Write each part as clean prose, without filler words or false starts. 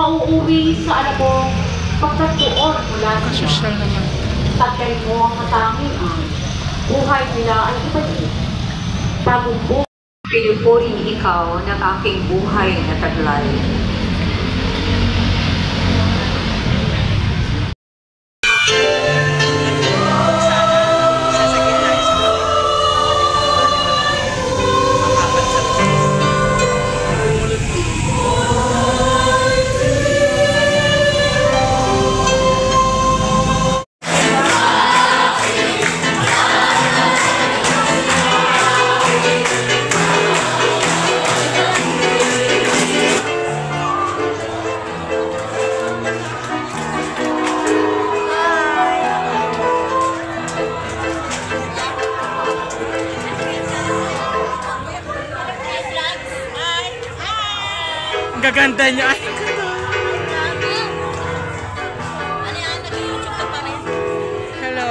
mauuwi sa anak mo pagkatuon mula Social naman. Taglay mo ang katangian. Buhay nila ay ibalik. Bagong buhay. Pinupuri ikaw ng aking buhay na taglay. Gaganda niya. Ay, hello.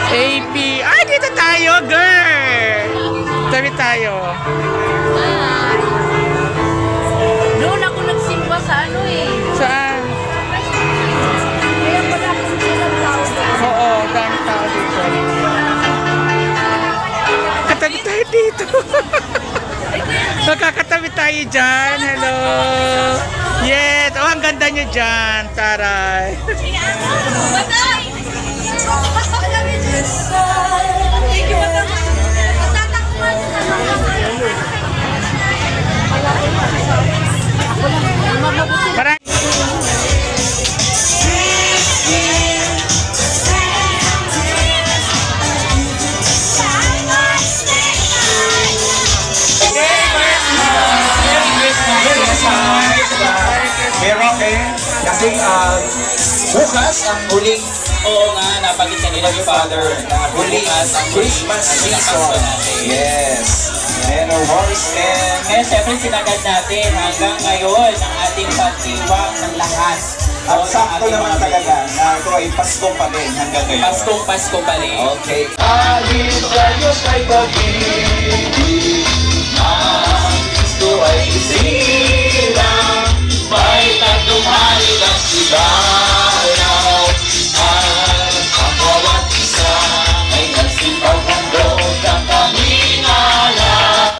AP. Ay, dito tayo, girl. Tabi tayo. Noon ako nagsimba sa ano eh. Saan? Kaya pala ako silang tao. Oo, dami tao dito. Katabi tayo dito. Magkakatabi tayo dyan. Hello. Yes. Oh, ang ganda nyo dyan. Taray. Batay! Parang Meron kasi bukas ang huling napagit na nila yung Father na huling Christmas season. Yes. And of course, kaya siyempre sinagad natin hanggang ngayon ang ating pagtiwang ng lahat. at sakto naman talaga na ito ay Pasko pa rin hanggang ngayon. Pasko pa rin. Okay. Alin tayo kay pag-ibig, ang Kristo ay isilang, may tatlong haligang sigalaw, at ang bawat isa ay nagsipaghandog ng kaming alam.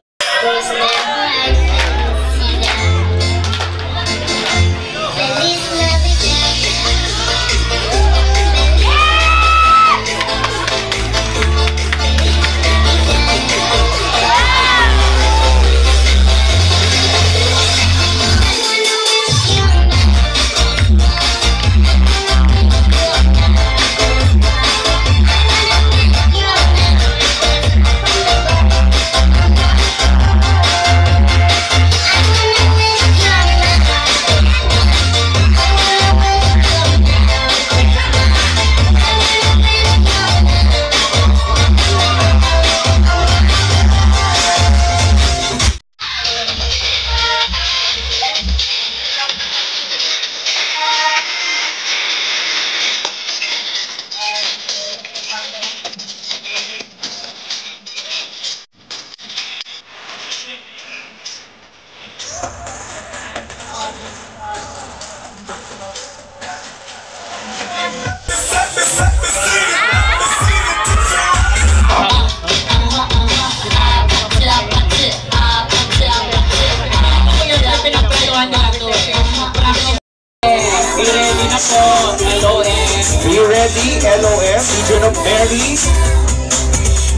Be ready, LOM, Legion of Mary.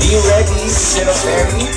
Be ready, Legion of Mary.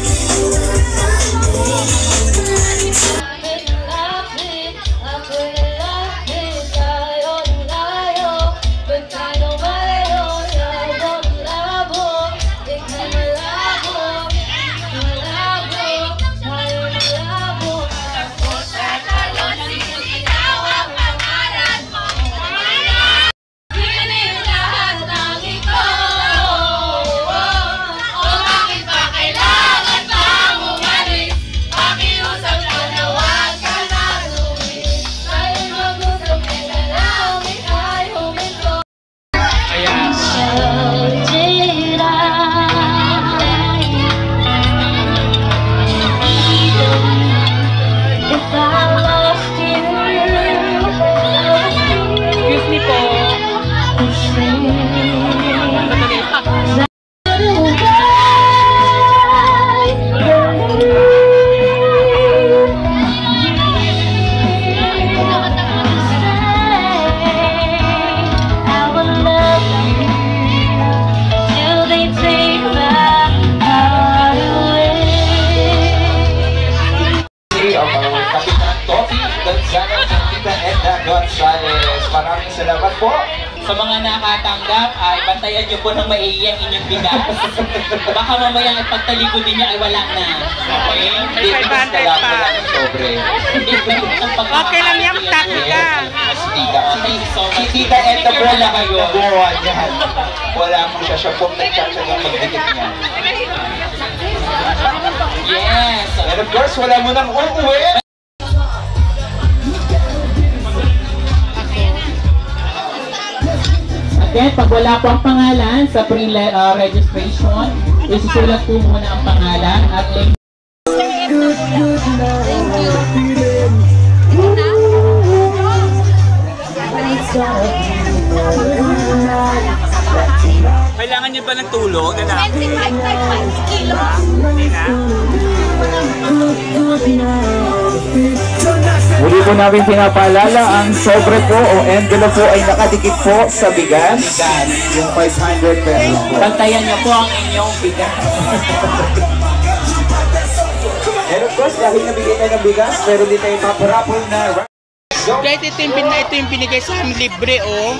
Bakit ba kailangan pa bumalik? Bakit salamat po. Sa mga nakatanggap, ay bantayan nyo po ng maigi ang inyong bigas. Baka mamaya ang pagtalikod ninyo ay wala na. Okay? May 500 pa. Sobre. Okay lang yan, taki ka. Thank you so much. Si Tita Edna po lang kayo. Buwan yan. Wala mo siya. Siya po nagtsatsagang magdikit niya. Yes. And of course, wala mo nang uuwi. Again, pag wala po ang pangalan sa pre-registration, isusulat po muna ang pangalan at link. Kailangan niyo ba ng tulog? 25 kilos. Muli po namin pinapaalala, ang sobre po o envelope po ay nakadikit po sa bigas. Yung 500 pesos po. Bantayan niyo po ang inyong bigas. And of course, dahil nabigay tayo ng bigas, meron din tayong paparapol na... Guys, ito yung binigay sa amin libre, oh.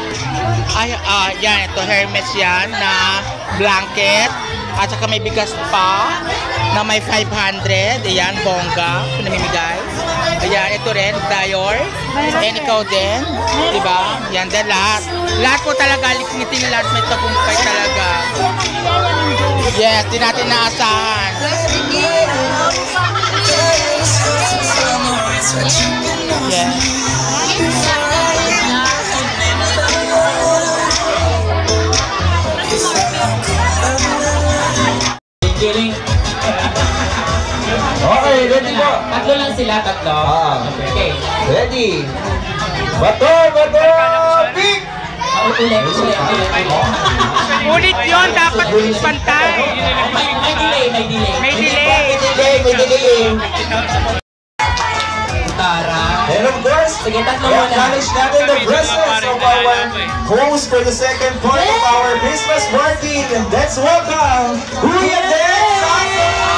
Ay, yan, ito Hermes yan na blanket. At saka may bigas pa na may 500. Ayan, bongga, pinamimigay. Ayan, ito rin, Dior. And ikaw din, diba? Yan din, lahat. Lahat po talaga, ngiting lahat may tagumpay talaga. Yes, di natin naasahan. Yes. Kiling. Okay, ready po. Tatlo lang sila, tatlo. Okay. Ready. Bato, bato, pick! Ulit. Ulit yun, dapat pantay. May delay. May delay. May delay. Tara. And of course, Sige, tatlo we muna. acknowledge natin the presence of our host for the second part of our Christmas party. And let's welcome Kuya Den Santos!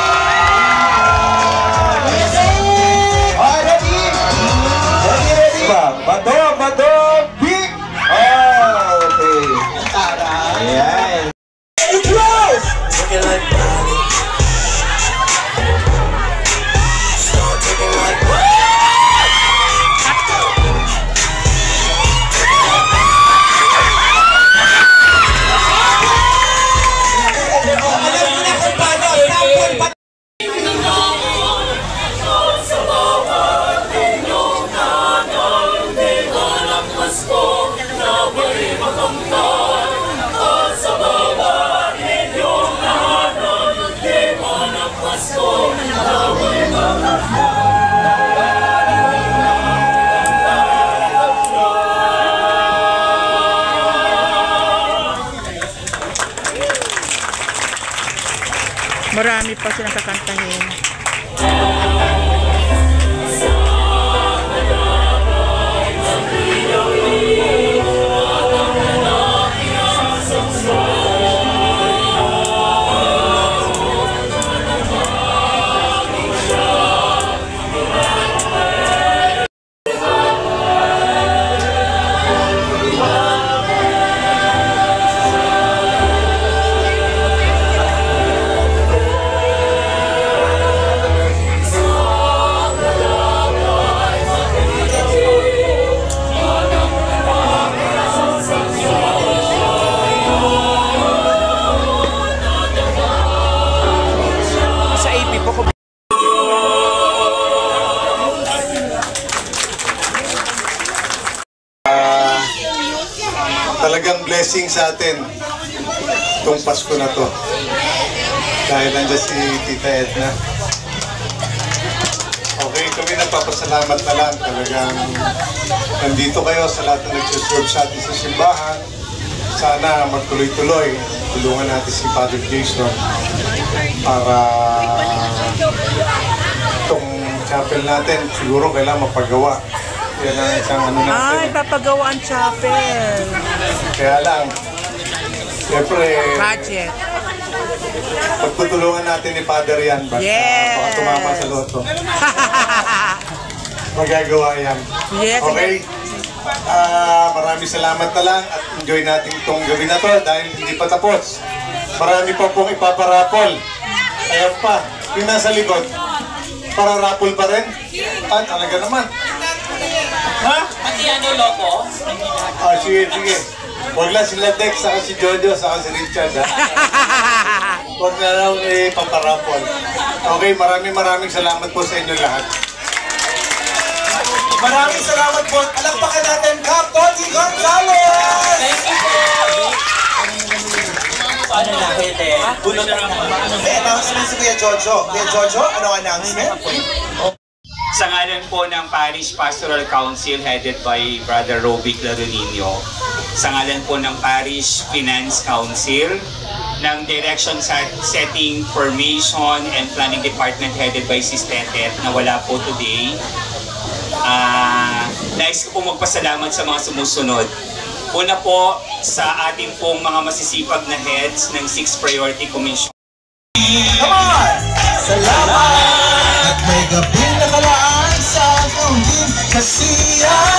Ready? Ready ba? Bato, pick! Okay. Tara. Ayan. Marami pa silang kakantahin. Talagang blessing sa atin itong Pasko na to. Dahil nandiyan si Tita Edna. Okay, kami nagpapasalamat na lang. Talagang nandito kayo sa lahat na nagsuserve sa atin sa simbahan. Sana magtuloy-tuloy. Tulungan natin si Father Jason para itong chapel natin siguro kailangan mapagawa. Yan ang isang ano natin. Ay, papagawa ang chapel. Kaya lang, siyempre, Project. pagtutulungan natin ni Father yan. Baka tumama sa loto. Magagawa yan. Yes. Okay? Maraming salamat na lang at enjoy natin itong gabi na to dahil hindi pa tapos. Marami pa pong ipaparapol. Ayan pa, yung nasa likod, para rapol pa rin. At talaga naman. Ha? Pati ano, loko? Sige. Huwag lang sila Dex, saka si Jojo, saka si Richard. Huwag na lang ipaparapol. Okay, maraming salamat po sa inyo lahat. Maraming salamat po. Palakpakan natin, Kap Toti Gonzalez! Thank you po! Ano na, pwede? Bunot na naman. May announcement si Kuya Jojo. Kuya Jojo, ano announcement? Sa ngalan po ng Parish Pastoral Council headed by Brother Robic Laronino, sa ngalan po ng Parish Finance Council, ng Direction Setting, Formation and Planning Department headed by Sis Tetet na wala po today, nais ko po magpasalamat sa mga sumusunod. Una po sa ating pong mga masisipag na heads ng 6 Priority Commission. Come on! Salamat! At may gabing nakalaan sa aking kasiyahan.